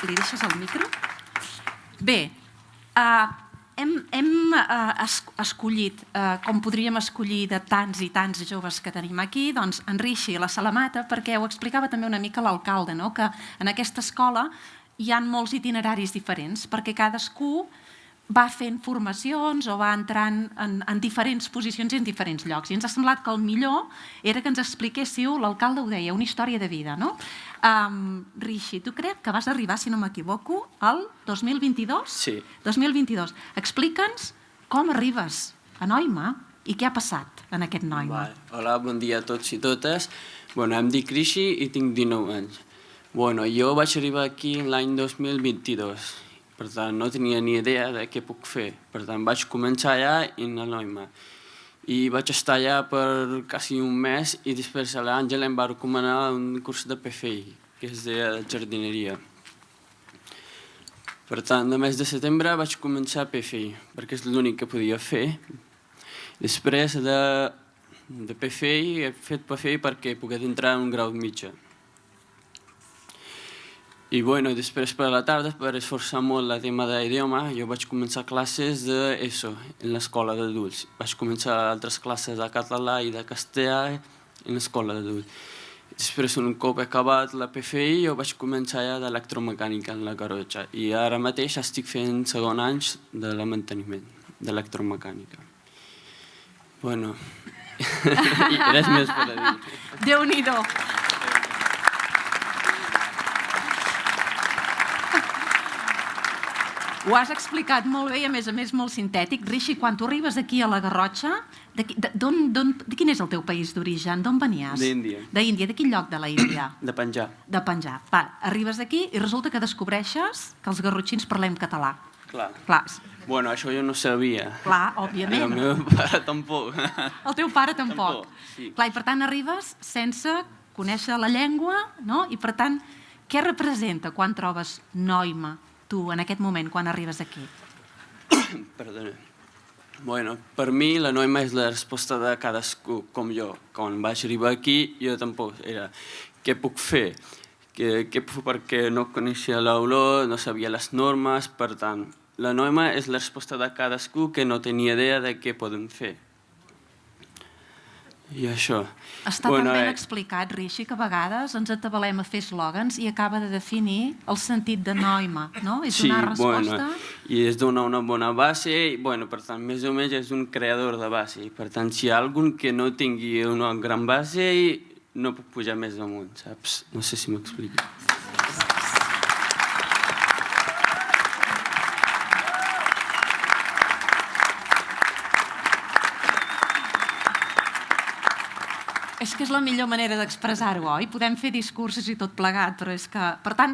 Li deixes el micro? Bé, hem escollit, com podríem escollir de tants i tants joves que tenim aquí, doncs en Rishi i la Salamata, perquè ho explicava també una mica l'alcalde, que en aquesta escola hi ha molts itineraris diferents, perquè cadascú va fent formacions o va entrant en diferents posicions i en diferents llocs. I ens ha semblat que el millor era que ens expliquéssiu, l'alcalde ho deia, una història de vida, no? Rishi, tu crec que vas arribar, si no m'equivoco, al 2022? Sí. 2022. Explica'ns com arribes a Noima i què ha passat en aquest Noima. Hola, bon dia a tots i totes. Em dic Rishi i tinc 19 anys. Jo vaig arribar aquí l'any 2022. Per tant, no tenia ni idea de què puc fer. Per tant, vaig començar allà a Noima. I vaig estar allà per quasi un mes i després l'Àngela em va recomanar un curs de PFI, que és de jardineria. Per tant, el mes de setembre vaig començar PFI, perquè és l'únic que podia fer. Després de PFI, he fet PFI perquè pogués entrar en un grau mitjà. I després per la tarda, per esforçar molt el tema d'idioma, jo vaig començar classes d'ESO en l'escola d'adults. Vaig començar altres classes de català i de castellà en l'escola d'adults. Després, un cop acabat la PFI, jo vaig començar ja d'electromecànica en la Garrotxa. I ara mateix estic fent segon anys de manteniment d'electromecànica. I res més per a dir. Déu-n'hi-do. Ho has explicat molt bé i, a més molt sintètic. Rishi, quan tu arribes aquí a la Garrotxa, de quin és el teu país d'origen? D'on venies? D'Índia. D'Índia. De quin lloc de la Índia? De Panjab. De Panjab. Arribes aquí i resulta que descobreixes que els garrotxins parlem català. Clar. Això jo no sabia. Clar, òbviament. El meu pare tampoc. El teu pare tampoc. Sí. Clar, i per tant arribes sense conèixer la llengua, no? I per tant, què representa quan trobes Noima, tu, en aquest moment, quan arribes aquí? Perdona. Per mi la Noima és la resposta de cadascú, com jo. Quan vaig arribar aquí, jo tampoc era què puc fer? Perquè no coneixia l'olor, no sabia les normes, per tant, la Noima és la resposta de cadascú que no tenia idea de què podem fer. I això. Està tan ben explicat, Rishi, que a vegades ens atabalem a fer eslògans i acaba de definir el sentit de Noima, no? És donar resposta... I és donar una bona base, i per tant, més o menys és un creador de base. I per tant, si hi ha algú que no tingui una gran base, no puc pujar més amunt, saps? No sé si m'explico. És que és la millor manera d'expressar-ho, oi? Podem fer discursos i tot plegat, però és que... Per tant,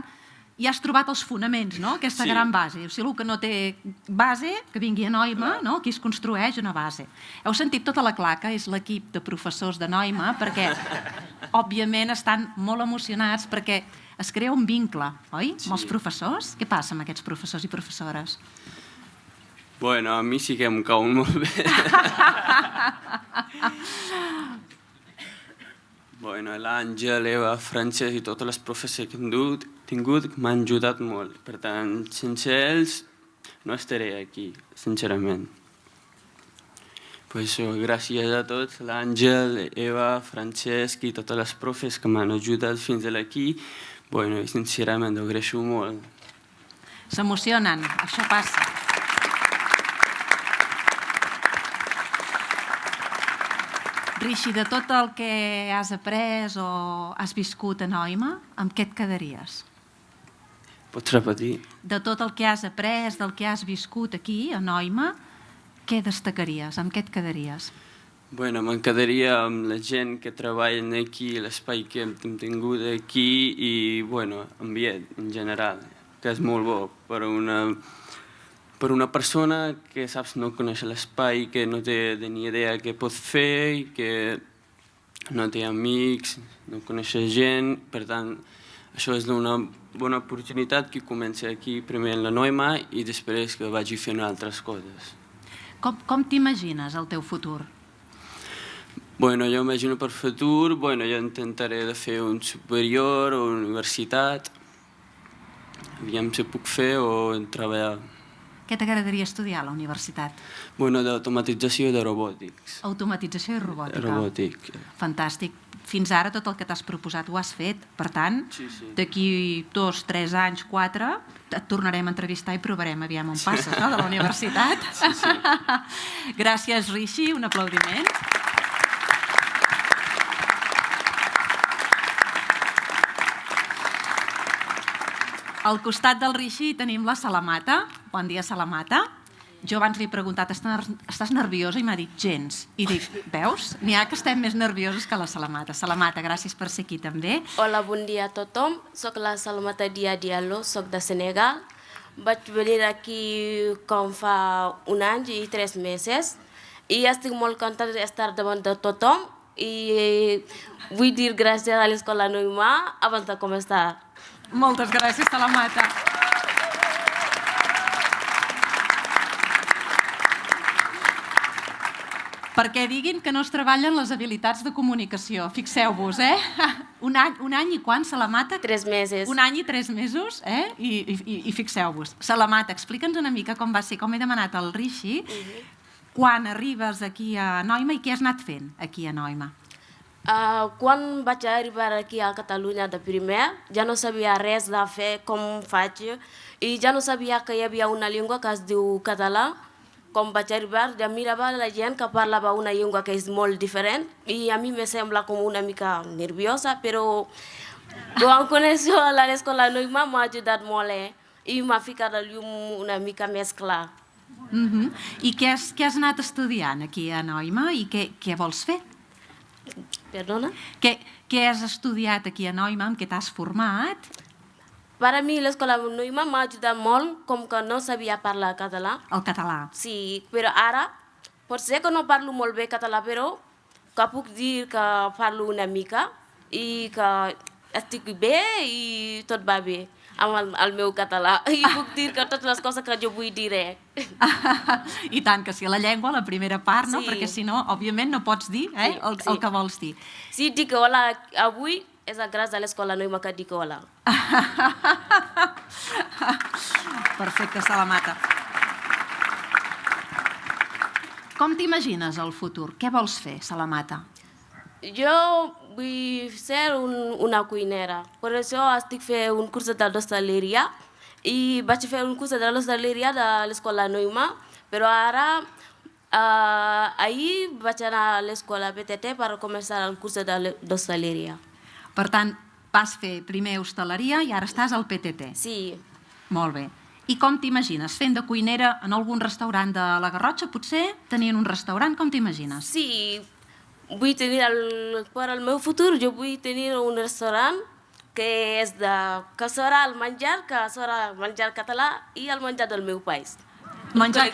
ja has trobat els fonaments, no? Aquesta gran base. Si algú que no té base, que vingui a Noima, no? Aquí es construeix una base. Heu sentit tota la claca, és l'equip de professors de Noima, perquè, òbviament, estan molt emocionats perquè es crea un vincle, oi? Amb els professors. Què passa amb aquests professors i professores? A mi sí que em cau molt bé. L'Àngel, Eva, Francesc i totes les professors que hem tingut m'han ajudat molt. Per tant, sense ells no estaré aquí, sincerament. Per això, gràcies a tots, l'Àngel, Eva, Francesc i totes les profes que m'han ajudat fins aquí. I sincerament ho agraeixo molt. S'emocionen, això passa. Rishi, de tot el que has après o has viscut a Noima, amb què et quedaries? Pots repetir? De tot el que has après, del que has viscut aquí a Noima, què destacaries? Amb què et quedaries? Me'n quedaria amb la gent que treballa aquí, l'espai que hem tingut aquí i l'ambient en general, que és molt bo per una persona que, saps, no coneix l'espai, que no té ni idea què pot fer, i que no té amics, no coneix gent. Per tant, això és una bona oportunitat que comenci aquí primer en la Noima i després que vagi fent altres coses. Com t'imagines el teu futur? Jo imagino per futur, jo intentaré de fer un superior o una universitat. aviam si puc fer o treballar. Què t'agradaria estudiar a la universitat? Bueno, d'automatització i de robòtics. Automatització i robòtica. Robòtic. Fantàstic. Fins ara tot el que t'has proposat ho has fet. Per tant, Sí. d'aquí 2, 3 anys, 4, et tornarem a entrevistar i provarem aviam on passes, no?, de la universitat. Sí. Gràcies, Rishi. Un aplaudiment. Al costat del Rishi tenim la Salamata. Bon dia, Salamata. Jo abans li he preguntat, estàs nerviosa? I m'ha dit, gens. I dic, veus? N'hi ha que estem més nerviosos que la Salamata. Salamata, gràcies per ser aquí també. Hola, bon dia a tothom. Soc la Salamata Dia Diallo, soc de Senegal. Vaig venir aquí com fa 1 any i 3 mesos i estic molt contenta d'estar davant de tothom i vull dir gràcies a l'Escola Noima abans de començar. Moltes gràcies, Salamata. Perquè diguin que no es treballen les habilitats de comunicació. Fixeu-vos, Un any i quan, Salamata? 3 mesos. 1 any i 3 mesos, I fixeu-vos. Salamata, explica'ns una mica com va ser, com he demanat al Rishi, quan arribes aquí a Noima i què has anat fent aquí a Noima? Quan vaig arribar aquí a Catalunya de primer, ja no sabia res de fer, com faig, i ja no sabia que hi havia una llengua que es diu català. Quan vaig arribar, ja mirava la gent que parlava una llengua que és molt diferent i a mi me sembla com una mica nerviosa, però quan coneixo a l'Escola Noima m'ha ajudat molt i m'ha ficat el llum una mica més clar. I què has anat estudiant aquí a Noima i què vols fer? Perdona? Què has estudiat aquí a Noima, amb què t'has format? Per a mi l'Escola Noima m'ha ajudat molt, com que no sabia parlar català. El català. Sí, però ara potser que no parlo molt bé català, però que puc dir que parlo una mica i que estic bé i tot va bé amb el meu català. I puc dir que totes les coses que jo vull dir. I tant, que sí, la llengua, la primera part, no? Sí. Perquè si no, òbviament, no pots dir el que vols dir. Si dic hola avui, és gràcies a l'Escola Noima que dic hola. Perfecte, Salamata. Com t'imagines el futur? Què vols fer, Salamata? Jo vull ser una cuinera. Per això estic fent un curs d'hostaleria i vaig fer un curs d'hostaleria de l'Escola Noima, però ara ahir vaig anar a l'Escola PTT per començar el curs d'hostaleria. Per tant, vas fer primer hostaleria i ara estàs al PTT. Sí. Molt bé. I com t'imagines? Fent de cuinera en algun restaurant de la Garrotxa, potser? Tenint un restaurant, com t'imagines? Sí, vull tenir per al meu futur, jo vull tenir un restaurant que serà el menjar català i el menjar del meu país. Menjar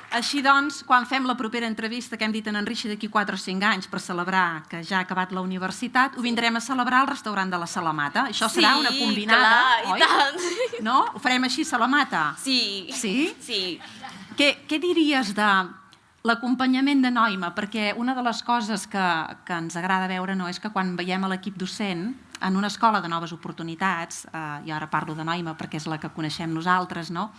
Així doncs, quan fem la propera entrevista que hem dit en Rishi d'aquí 4 o 5 anys per celebrar que ja ha acabat la universitat, ho vindrem a celebrar al restaurant de la Salamata. Això serà una combinada, clar, oi? I tant. No? Ho farem així, Salamata? Sí. Sí? Sí. Què diries de l'acompanyament de Noima? Perquè una de les coses que ens agrada veure és que quan veiem a l'equip docent en una escola de noves oportunitats, i ara parlo de Noima perquè és la que coneixem nosaltres, no?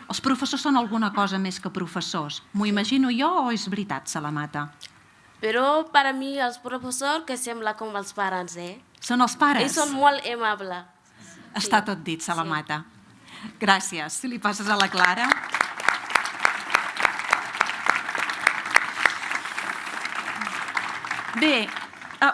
Els professors són alguna cosa més que professors. M'ho imagino jo o és veritat, Salamata? Però per a mi els professors que sembla com els pares, Són els pares? I són molt amables. Està tot dit, Salamata. Gràcies. Si li passes a la Clara. Bé,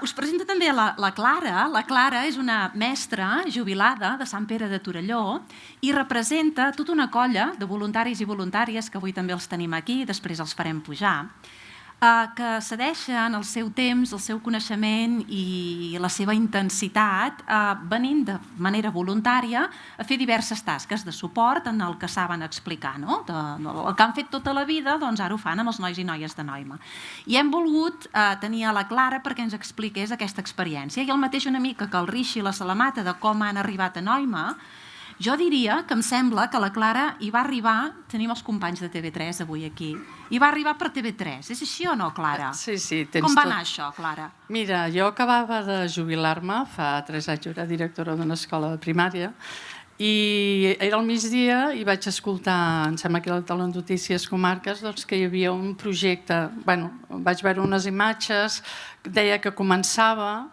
us presento també la Clara. La Clara és una mestra jubilada de Sant Pere de Torelló i representa tota una colla de voluntaris i voluntàries, que avui també els tenim aquí, després els farem pujar, que cedeixen el seu temps, el seu coneixement i la seva intensitat venint de manera voluntària a fer diverses tasques de suport en el que saben explicar. El que han fet tota la vida, doncs ara ho fan amb els nois i noies de Noima. I hem volgut tenir a la Clara perquè ens expliqués aquesta experiència. I el mateix una mica que el Rishi i la Salamata de com han arribat a Noima, Jo diria que em sembla que la Clara hi va arribar, tenim els companys de TV3 avui aquí, hi va arribar per TV3. És així o no, Clara? Sí, tens tot. Com va anar això, Clara? Mira, jo acabava de jubilar-me, fa 3 anys era directora d'una escola de primària, i era al migdia i vaig escoltar, em sembla que era a les Notícies Comarques, doncs, que hi havia un projecte, vaig veure unes imatges, deia que començava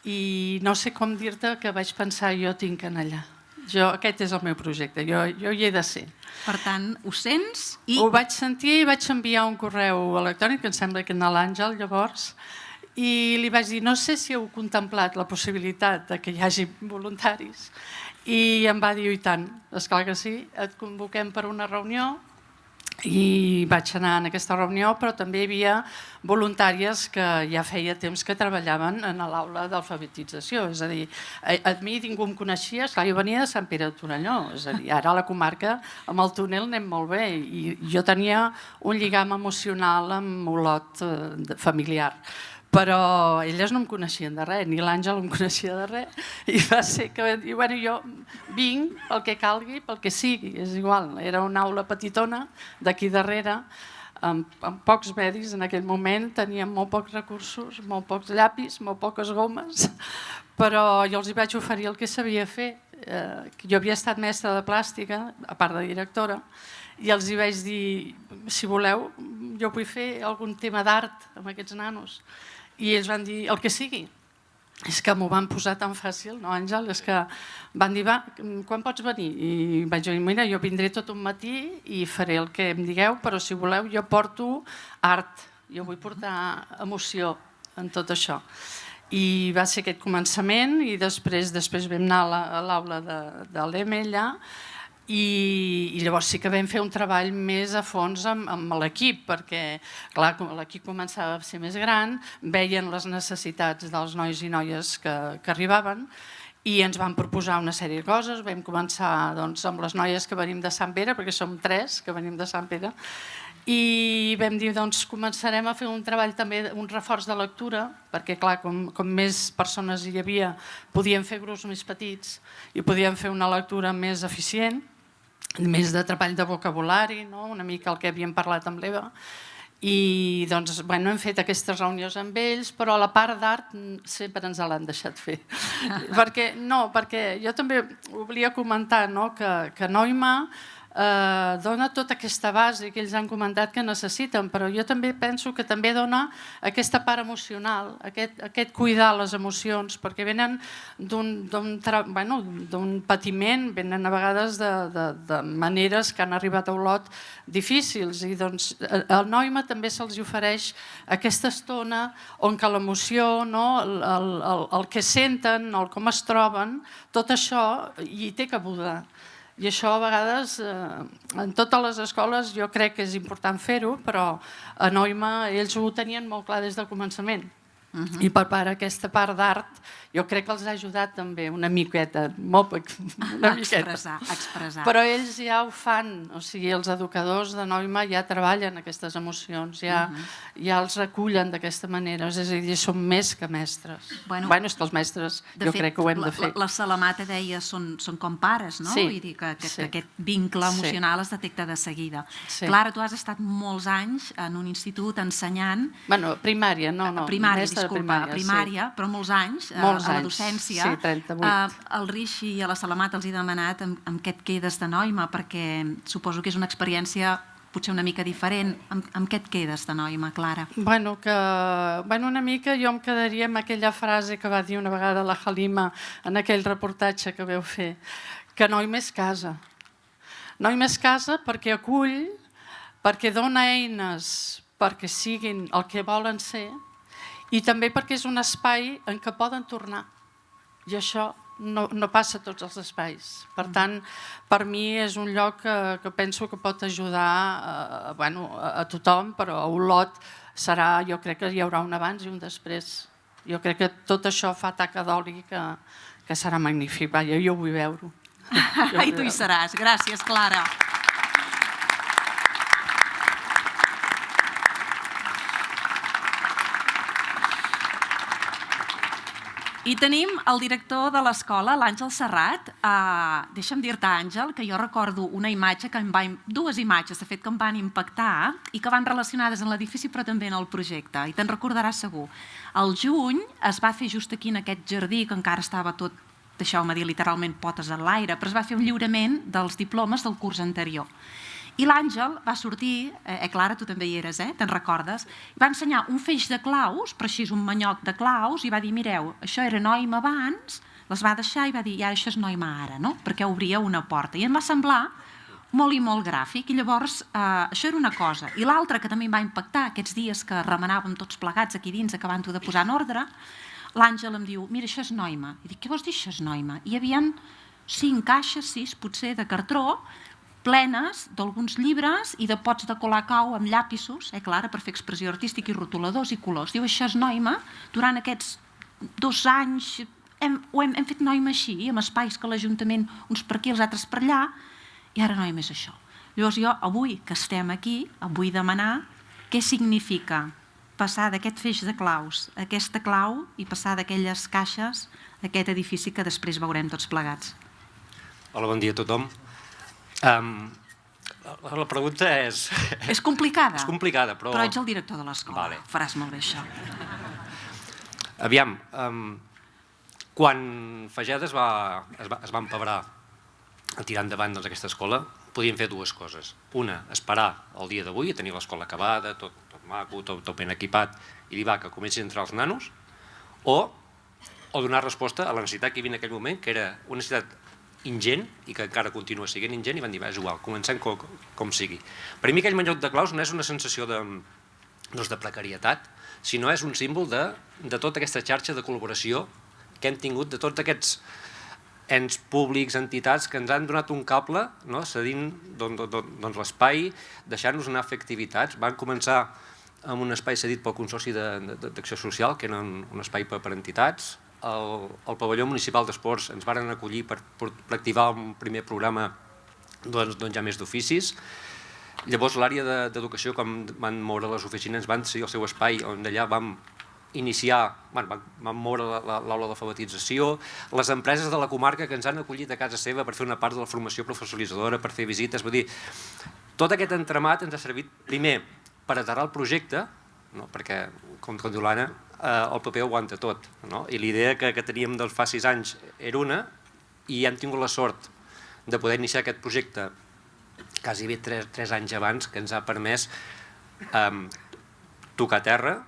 i no sé com dir-te que vaig pensar jo tinc que anar allà. Aquest és el meu projecte, jo hi he de ser. Per tant, ho sents i... Ho vaig sentir i vaig enviar un correu electrònic, que em sembla que a l'Àngel llavors, i li vaig dir, no sé si heu contemplat la possibilitat de que hi hagi voluntaris. I em va dir, i tant, esclar que sí, et convoquem per una reunió, i vaig anar en aquesta reunió, però també hi havia voluntàries que ja feia temps que treballaven en l'aula d'alfabetització, és a dir, a mi ningú em coneixia, esclar, jo venia de Sant Pere de Torelló, és a dir, ara a la comarca amb el túnel anem molt bé, i jo tenia un lligam emocional amb Olot familiar, però elles no em coneixien de res, ni l'Àngel em coneixia de res, i va ser que va dir, bueno, jo vinc pel que calgui, pel que sigui, és igual, era una aula petitona d'aquí darrere, amb pocs medis en aquell moment, teníem molt pocs recursos, molt pocs llapis, molt poques gomes, però jo els hi vaig oferir el que sabia fer, jo havia estat mestra de plàstica, a part de directora, i els hi vaig dir, si voleu, jo vull fer algun tema d'art amb aquests nanos. I ells van dir, el que sigui. És que m'ho van posar tan fàcil, no, Àngel? És que van dir, va, quan pots venir? I vaig dir, mira, jo vindré tot un matí i faré el que em digueu, però si voleu jo porto art, jo vull portar emoció en tot això. I va ser aquest començament i després vam anar a l'aula de l'EME allà, i llavors sí que vam fer un treball més a fons amb l'equip, perquè clar, l'equip començava a ser més gran, veien les necessitats dels nois i noies que arribaven i ens van proposar una sèrie de coses. Vam començar amb les noies que venim de Sant Pere, perquè som 3 que venim de Sant Pere, i vam dir, començarem a fer un treball també, un reforç de lectura, perquè clar, com més persones hi havia, podíem fer grups més petits i podíem fer una lectura més eficient, més de treball de vocabulari, una mica el que havíem parlat amb l'Eva, i hem fet aquestes reunions amb ells, però la part d'art sempre ens l'han deixat fer. Perquè jo també ho volia comentar, que Noima dona tota aquesta base que ells han comentat que necessiten, però jo també penso que també dona aquesta part emocional, aquest cuidar les emocions, perquè venen d'un patiment, venen a vegades de maneres que han arribat a Olot difícils, i al Noima també se'ls ofereix aquesta estona on que l'emoció, el que senten, el com es troben, tot això hi té cabuda. I això a vegades, en totes les escoles, jo crec que és important fer-ho, però a Noima ells ho tenien molt clar des del començament. I per part aquesta part d'art jo crec que els ha ajudat també una miqueta, una miqueta. Expressar. Però ells ja ho fan, o sigui, els educadors de Noima ja treballen aquestes emocions, ja els recullen d'aquesta manera, és a dir, són més que mestres. És que els mestres jo crec que ho hem de fer. La Salamata deia són com pares, no? Vull dir que aquest vincle emocional es detecta de seguida. Clara, tu has estat molts anys en un institut ensenyant... Primària, no. Primària, però molts anys a la docència. Sí, 38. Al Rishi i a la Salamata els he demanat amb què et quedes de Noima, perquè suposo que és una experiència potser una mica diferent. Amb què et quedes de Noima, Clara? Una mica jo em quedaria amb aquella frase que va dir una vegada la Halima en aquell reportatge que veu fer, que Noima és casa. Noima és casa perquè acull, perquè dona eines perquè siguin el que volen ser, i també perquè és un espai en què poden tornar. I això no passa a tots els espais. Per tant, per mi és un lloc que penso que pot ajudar a tothom, però a Olot jo crec que hi haurà un abans i un després. Jo crec que tot això fa taca d'oli que serà magnífic. Jo vull veure-ho. I tu hi seràs. Gràcies, Clara. I tenim el director de l'escola, l'Àngel Serrat. Deixa'm dir-te, Àngel, que jo recordo una imatge, dues imatges, de fet, que em van impactar i que van relacionades en l'edifici però també en el projecte, i te'n recordaràs segur. Al juny es va fer just aquí en aquest jardí, que encara estava tot, deixeu-me dir, literalment potes en l'aire, però es va fer un lliurament dels diplomes del curs anterior. I l'Àngel va sortir, Clara, tu també hi eres, te'n recordes? Va ensenyar un feix de claus, però així un manyoc de claus, i va dir, mireu, això era Noima abans, les va deixar i va dir, ja, això és Noima ara, no? Perquè obria una porta. I em va semblar molt i molt gràfic, i llavors això era una cosa. I l'altra, que també em va impactar, aquests dies que remenàvem tots plegats aquí dins, acabant-ho de posar en ordre, l'Àngel em diu, mira, això és Noima. I dic, què vols dir, això és Noima? I hi havia 5 caixes, 6 potser, de cartró, plenes d'alguns llibres i de pots de colacau amb llapisos, Clara, per fer expressió artística, i rotuladors i colors. Diu, això és Noima. Durant aquests 2 anys hem fet Noima així, amb espais que l'Ajuntament, uns per aquí, els altres per allà, i ara Noima és això. Llavors jo, avui que estem aquí, vull demanar què significa passar d'aquest feix de claus a aquesta clau i passar d'aquelles caixes a aquest edifici que després veurem tots plegats. Hola, bon dia a tothom. La pregunta és... És complicada? És complicada, però... Però ets el director de l'escola, faràs molt bé això. Aviam, quan Fageda es va empebrar a tirar endavant aquesta escola, podien fer 2 coses. Una, esperar el dia d'avui, tenir l'escola acabada, tot maco, tot ben equipat, i dir, va, que comenci a entrar els nanos, o donar resposta a la necessitat que hi havia en aquell moment, que era una necessitat ingent, i que encara continua sent ingent, i van dir, és igual, comencem com sigui. Per mi aquell manyoc de claus no és una sensació de precarietat, sinó és un símbol de tota aquesta xarxa de col·laboració que hem tingut, de tots aquests ens públics, entitats que ens han donat un cable, cedint l'espai, deixant-nos anar a fer activitats. Van començar amb un espai cedit pel Consorci d'Acció Social, que era un espai per entitats. Al pavelló municipal d'esports ens varen acollir per activar un primer programa ja més d'oficis. Llavors l'àrea d'educació, quan van moure les oficines, van ser el seu espai on allà vam iniciar, vam moure l'aula d'alfabetització, les empreses de la comarca que ens han acollit a casa seva per fer una part de la formació professionalitzadora, per fer visites, vull dir, tot aquest entramat ens ha servit primer per aterrar el projecte, perquè, com diu l'Anna, el paper ho aguanta tot, i l'idea que teníem fa 6 anys era una, i hem tingut la sort de poder iniciar aquest projecte quasi bé 3 anys abans, que ens ha permès tocar terra.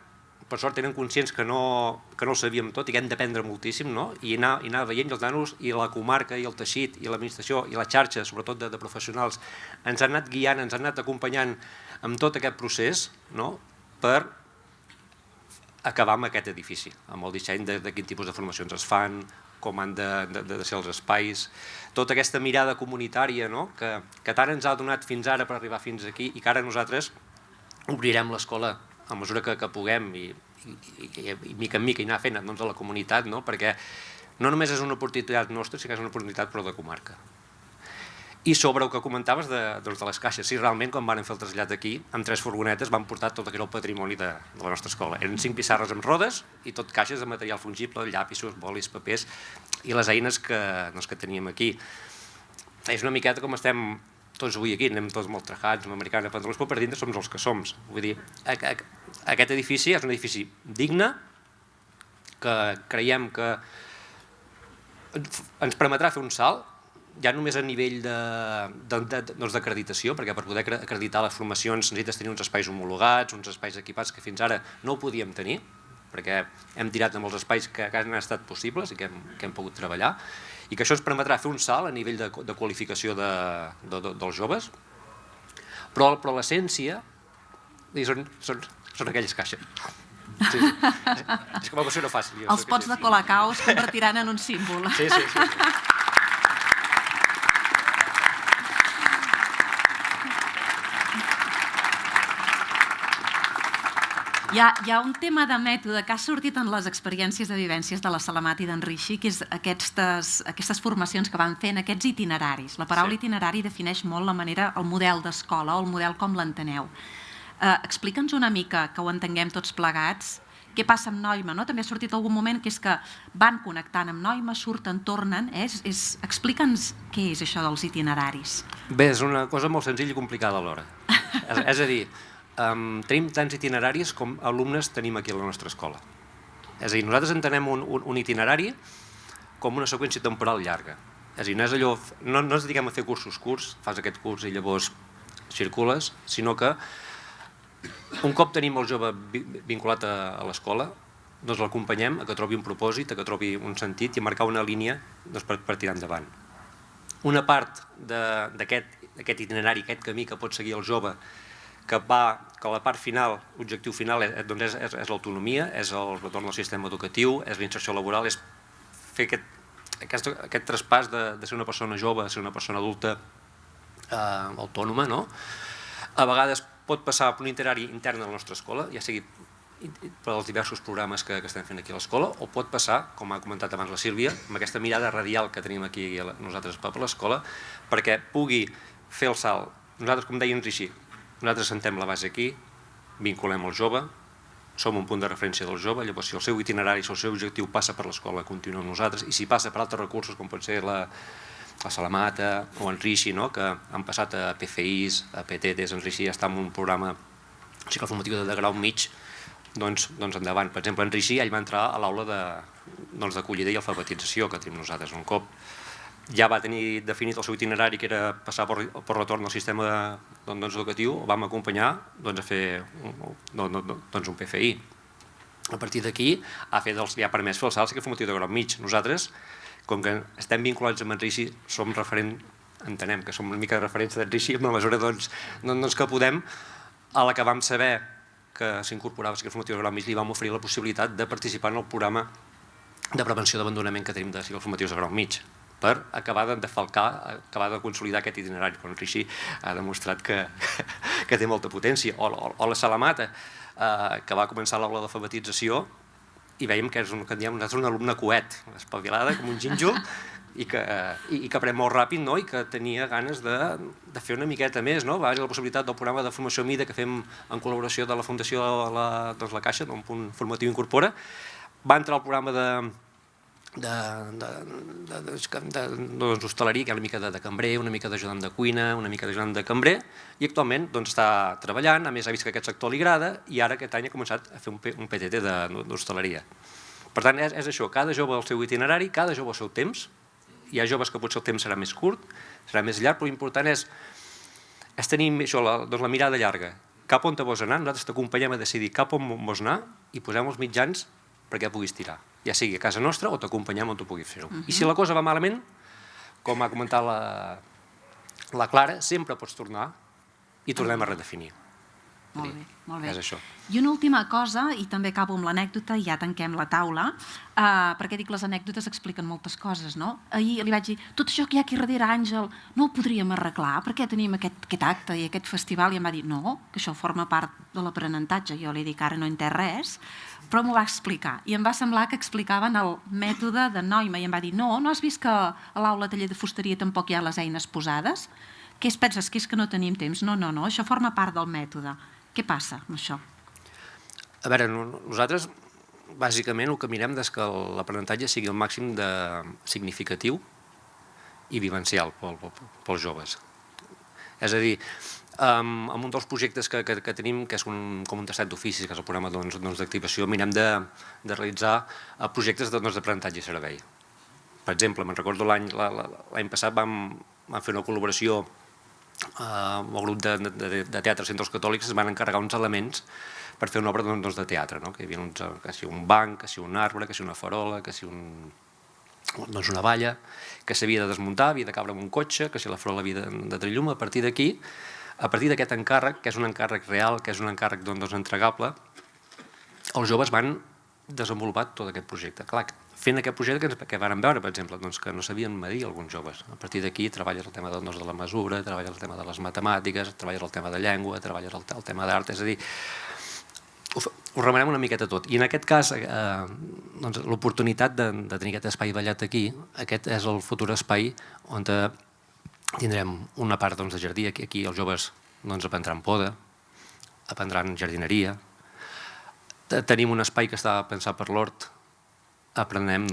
Per sort tenen conscients que no ho sabíem tot i que hem d'aprendre moltíssim, i anar veient els nanos i la comarca i el teixit i l'administració i la xarxa, sobretot de professionals, ens han anat guiant, ens han anat acompanyant amb tot aquest procés per acabar amb aquest edifici, amb el disseny de quin tipus de formacions es fan, com han de ser els espais, tota aquesta mirada comunitària que tant ens ha donat fins ara per arribar fins aquí i que ara nosaltres obrirem l'escola a mesura que puguem i mica en mica i anar fent a la comunitat, perquè no només és una oportunitat nostra, sinó que és una oportunitat però de comarca. I sobre el que comentaves de les caixes, sí, realment quan van fer el trasllat aquí, amb 3 furgonetes van portar tot el patrimoni de la nostra escola. Eren 5 pissarres amb rodes i tot caixes de material fungible, llapisos, bolis, papers i les eines que teníem aquí. És una miqueta com estem tots avui aquí, anem tots molt trajats, amb americana, pantalons, però per dintre som els que som. Vull dir, aquest edifici és un edifici digne, que creiem que ens permetrà fer un salt, ja només a nivell d'acreditació, perquè per poder acreditar les formacions necessites tenir uns espais homologats, uns espais equipats que fins ara no ho podíem tenir, perquè hem tirat amb els espais que han estat possibles i que hem pogut treballar, i que això ens permetrà fer un salt a nivell de qualificació dels joves, però l'essència són aquelles caixes. És que m'ho no fàcil. Els pots de colacau es convertiran en un símbol. Sí. Hi ha un tema de mètode que ha sortit en les experiències de vivències de la Salamat i d'en Rixi, que és aquestes formacions que van fent, aquests itineraris. La paraula itinerari defineix molt la manera, el model d'escola o el model com l'enteneu. Explica'ns una mica, que ho entenguem tots plegats, què passa amb Noima, no? També ha sortit algun moment que és que van connectant amb Noima, surten, tornen, explica'ns què és això dels itineraris. Bé, és una cosa molt senzilla i complicada alhora. És a dir, tenim tants itineraris com alumnes tenim aquí a la nostra escola. És a dir, nosaltres entenem un itinerari com una seqüència temporal llarga. És a dir, no és allò, no ens dediquem a fer cursos curts, fas aquest curs i llavors circules, sinó que un cop tenim el jove vinculat a l'escola, doncs l'acompanyem a que trobi un propòsit, a que trobi un sentit i a marcar una línia per tirar endavant. Una part d'aquest itinerari, aquest camí que pot seguir el jove, que la part final, l'objectiu final és l'autonomia, és el retorn al sistema educatiu, és la inserció laboral, és fer aquest traspàs de ser una persona jove a ser una persona adulta autònoma, no? A vegades pot passar per un itinerari intern a la nostra escola, ja sigui per als diversos programes que estem fent aquí a l'escola, o pot passar, com ha comentat abans la Sílvia, amb aquesta mirada radial que tenim aquí nosaltres a l'escola, perquè pugui fer el salt. Nosaltres, com deia en Rixi, nosaltres sentem la base aquí, vinculem el jove, som un punt de referència del jove, llavors si el seu itinerari, si el seu objectiu passa per l'escola, continua amb nosaltres, i si passa per altres recursos, com pot ser la Salamata o en Rixi, que han passat a PFIs, a PTTs, en Rixi ja està en un programa cicloformatiu de grau mig, doncs endavant. Per exemple, en Rixi ell va entrar a l'aula d'acollida i alfabetització que tenim nosaltres. Un cop ja va tenir definit el seu itinerari, que era passar per retorn al sistema educatiu, el vam acompanyar a fer un PFI. A partir d'aquí ja ha permès fer el salt cicloformatiu de grau mig. Nosaltres, com que estem vinculats amb en Rixi, som referent, entenem que som una mica de referència d'en Rixi, en la mesura que podem, a la que vam saber que s'incorporava a cicloformatiu de grau mig, li vam oferir la possibilitat de participar en el programa de prevenció d'abandonament que tenim de cicloformatius de grau mig, per acabar de defalcar, acabar de consolidar aquest itinerari. Però en Rixi ha demostrat que té molta potència. O la Salamata, que va començar l'aula d'alfabetització, i veiem que és un alumne coet, espavilada, com un gínjol, i que aprèn molt ràpid i que tenia ganes de fer una miqueta més. Va haver la possibilitat del programa de formació MIDA que fem en col·laboració de la Fundació La Caixa, d'un punt formatiu Incorpora. Va entrar al programa d'hostaleria, que és una mica de cambrer, una mica d'ajudant de cuina, una mica d'ajudant de cambrer, i actualment està treballant, a més ha vist que aquest sector li agrada, i ara aquest any ha començat a fer un PTT d'hostaleria. Per tant, és això, cada jove al seu itinerari, cada jove al seu temps. Hi ha joves que potser el temps serà més curt, serà més llarg, però l'important és tenir la mirada llarga. Cap on te vols anar, nosaltres t'acompanyem a decidir cap on vols anar i posem els mitjans perquè puguis tirar, ja sigui a casa nostra o t'acompanyem on tu puguis fer-ho. I si la cosa va malament, com ha comentat la Clara, sempre pots tornar i tornem a redefinir. Molt bé, molt bé. És això. I una última cosa, i també acabo amb l'anècdota i ja tanquem la taula, perquè dic les anècdotes expliquen moltes coses, no? Ahir li vaig dir, tot això que hi ha aquí darrere, Àngel, no ho podríem arreglar? Per què tenim aquest acte i aquest festival? I em va dir, no, que això forma part de l'aprenentatge. Jo li dic, ara no he entès res, però m'ho va explicar. I em va semblar que explicaven el mètode de Noima i em va dir, no has vist que a l'aula taller de fusteria tampoc hi ha les eines posades? Què es penses, que és que no tenim temps? No, això forma part del mètode. Què passa amb això? A veure, nosaltres bàsicament el que mirem és que l'aprenentatge sigui el màxim de significatiu i vivencial pels joves. És a dir, en un dels projectes que tenim, que és com un tastet d'oficis, que és el programa d'activació, mirem de realitzar projectes d'aprenentatge i servei. Per exemple, me'n recordo l'any passat vam fer una col·laboració amb el grup de teatre Centres Catòlics, es van encarregar uns elements per fer una obra de teatre, que hi havia que si un banc, que si un arbre, que si una farola, que si una valla, que s'havia de desmuntar, havia de cabre en un cotxe, que si la farola havia de tenir llum. A partir d'aquí, a partir d'aquest encàrrec, que és un encàrrec real, que és un encàrrec entregable, els joves van desenvolupar tot aquest projecte. Clar, fent aquest projecte que vam veure, per exemple, que no sabien medir alguns joves. A partir d'aquí treballes el tema de la mesura, treballes el tema de les matemàtiques, treballes el tema de llengua, treballes el tema d'art, és a dir, ho remenem una miqueta tot. I en aquest cas, l'oportunitat de tenir aquest espai ballat aquí, aquest és el futur espai on tindrem una part de jardí, aquí els joves aprendran poda, aprendran jardineria, tenim un espai que està pensat per l'hort, aprenem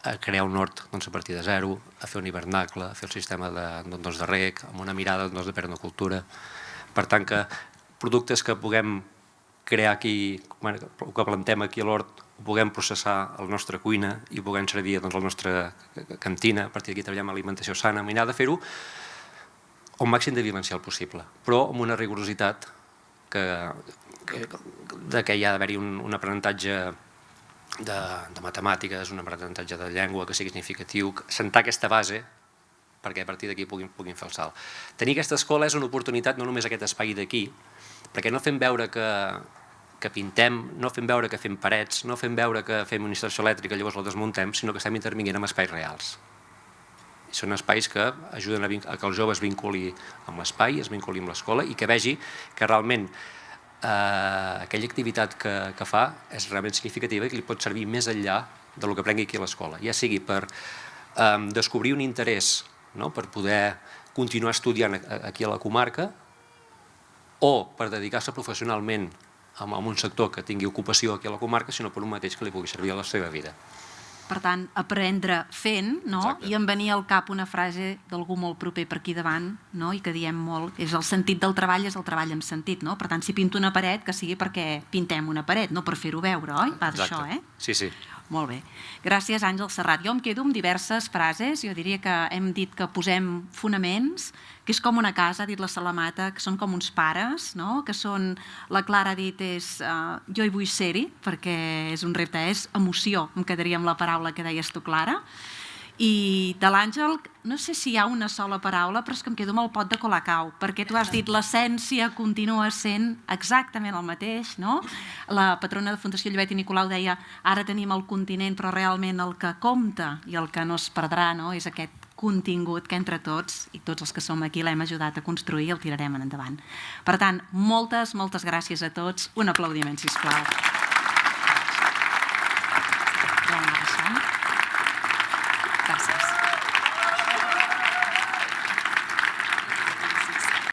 a crear un hort a partir de zero, a fer un hivernacle, a fer el sistema de reg, amb una mirada de permacultura. Per tant, que productes que puguem crear aquí, que plantem aquí a l'hort, ho puguem processar a la nostra cuina i ho puguem servir a la nostra cantina. A partir d'aquí treballem alimentació sana, mirar de fer-ho el màxim de vivencial possible, però amb una rigorositat que hi ha d'haver-hi un aprenentatge de matemàtiques, un aprenentatge de llengua que sigui significatiu, sentar aquesta base perquè a partir d'aquí puguin fer el salt. Tenir aquesta escola és una oportunitat, no només aquest espai d'aquí, perquè no fem veure que pintem, no fem veure que fem parets, no fem veure que fem una instal·lació elèctrica i llavors la desmuntem, sinó que estem intervinguent en espais reals. Són espais que ajuden a que el jove es vinculi amb l'espai, es vinculi amb l'escola i que vegi que realment aquella activitat que fa és realment significativa i que li pot servir més enllà del que aprengui aquí a l'escola, ja sigui per descobrir un interès per poder continuar estudiant aquí a la comarca o per dedicar-se professionalment a un sector que tingui ocupació aquí a la comarca, sinó per un mateix que li pugui servir a la seva vida. Per tant, aprendre fent, i em venia al cap una frase d'algú molt proper per aquí davant, i que diem molt, és el sentit del treball és el treball amb sentit. Per tant, si pinto una paret, que sigui perquè pintem una paret, no per fer-ho veure, oi? Va d'això, eh? Sí, sí. Molt bé. Gràcies, Àngel Serrat. Jo em quedo amb diverses frases. Jo diria que hem dit que posem fonaments, que és com una casa, ha dit la Salamata, que són com uns pares, que són, la Clara ha dit, jo hi vull ser-hi, perquè és un repte, és emoció, em quedaria amb la paraula que deies tu, Clara. I de l'Àngel, no sé si hi ha una sola paraula, però és que em quedo amb el pot de Colacau, perquè tu has dit l'essència continua sent exactament el mateix, no? La patrona de Fundació Llobet i Nicolau deia ara tenim el continent, però realment el que compta i el que no es perdrà és aquest contingut que entre tots, i tots els que som aquí l'hem ajudat a construir i el tirarem endavant. Per tant, moltes gràcies a tots. Un aplaudiment, sisplau.